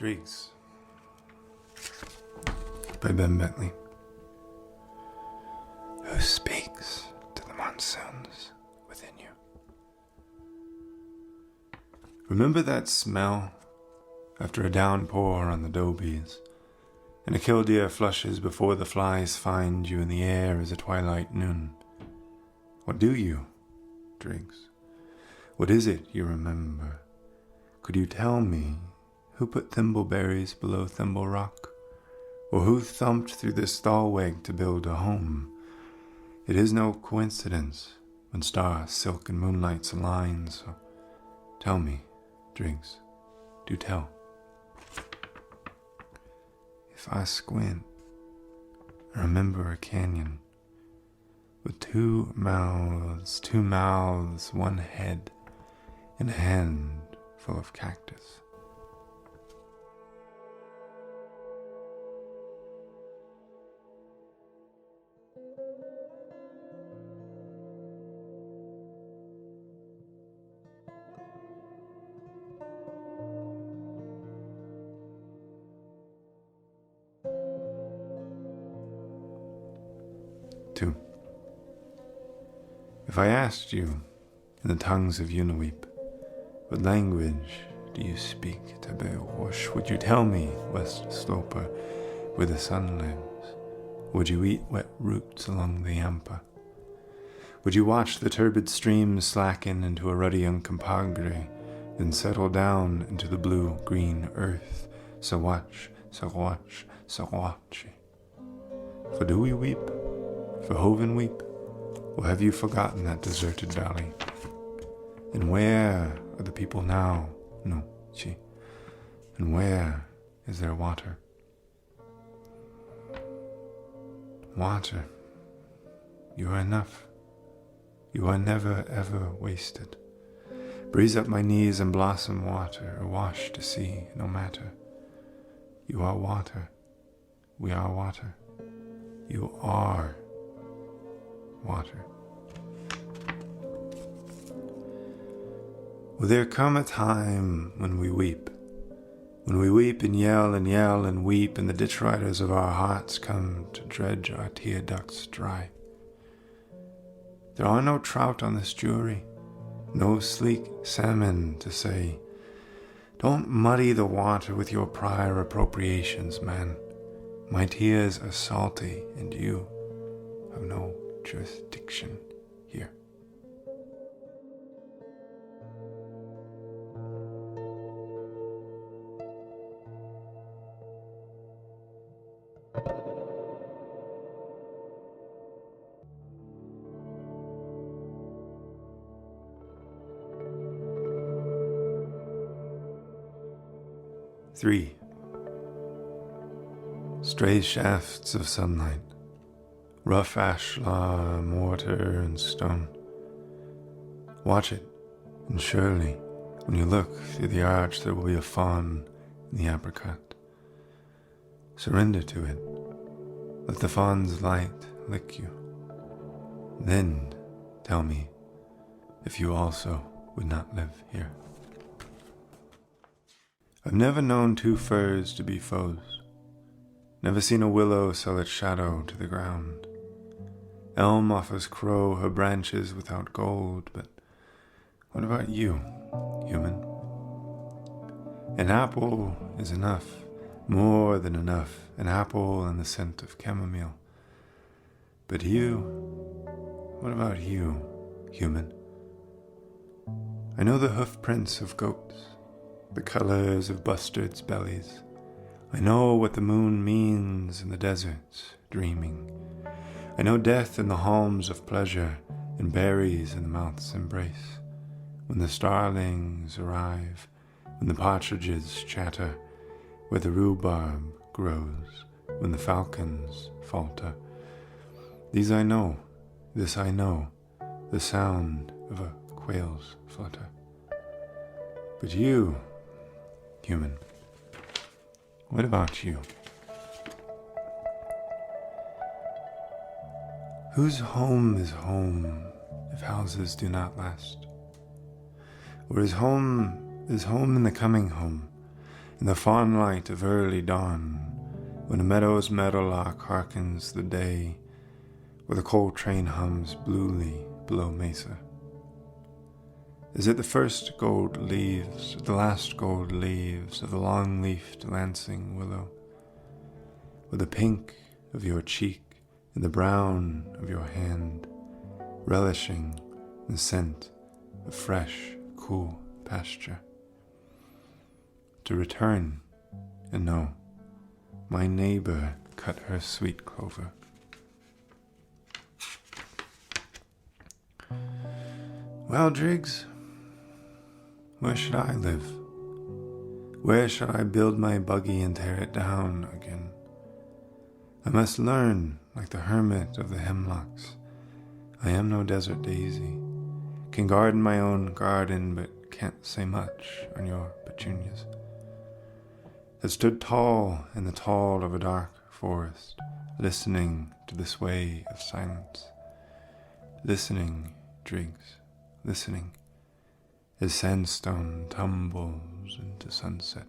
Driggs by Bentele. Who speaks to the monsoons within you? Remember that smell after a downpour on the dobies, and a killdeer flushes before the flies find you in the air as a twilight noon? What do you, Driggs? What is it you remember? Could you tell me who put thimbleberries below Thimble Rock, or who thumped through the stallweg to build a home? It is no coincidence when star, silk, and moonlights align, so tell me, Driggs, do tell. If I squint, I remember a canyon with two mouths, one head, and a hand full of cactus. Two. If I asked you, in the tongues of Unaweep, what language do you speak to Beowulf? Would you tell me, West Sloper, where the sun lives? Would you eat wet roots along the Yampa? Would you watch the turbid streams slacken into a ruddy Uncompahgre, then settle down into the blue-green earth? Sawatch, Sawatch, Sawachi. For do we weep? For Hoven weep? Or have you forgotten that deserted valley? And where are the people now? No, she. And where is there water? Water. You are enough. You are never ever wasted. Breeze up my knees and blossom water, or wash to sea, no matter. You are water. We are water. You are water. Will there come a time when we weep and yell and weep, and the ditch riders of our hearts come to dredge our tear ducts dry? There are no trout on this jury, no sleek salmon to say, don't muddy the water with your prior appropriations, man. My tears are salty, and you have no jurisdiction here. Three. Stray shafts of sunlight, rough ashlar, mortar, and stone. Watch it, and surely, when you look through the arch, there will be a fawn in the apricot. Surrender to it. Let the fawn's light lick you. Then tell me if you also would not live here. I've never known two firs to be foes. Never seen a willow sell its shadow to the ground. Elm offers crow her branches without gold, but what about you, human? An apple is enough, more than enough, an apple and the scent of chamomile. But you, what about you, human? I know the hoof prints of goats, the colors of bustards' bellies. I know what the moon means in the deserts, dreaming. I know death in the halms of pleasure, and berries in the mouth's embrace. When the starlings arrive, when the partridges chatter, where the rhubarb grows, when the falcons falter. These I know, this I know, the sound of a quail's flutter. But you, human, what about you? Whose home is home if houses do not last? Or is home in the coming home, In the fawn light of early dawn, when the meadow's meadowlark hearkens the day, where the coal train hums bluely below Mesa. Is it the first gold leaves, or the last gold leaves of the long-leafed lancing willow, with the pink of your cheek and the brown of your hand, relishing the scent of fresh, cool pasture? To return and know, my neighbor cut her sweet clover. Well, Driggs, where should I live? Where shall I build my buggy and tear it down again? I must learn, like the hermit of the hemlocks. I am no desert daisy, can garden my own garden, but can't say much on your petunias, that stood tall in the tall of a dark forest, listening to the sway of silence. Listening, Driggs, listening, as sandstone tumbles into sunset.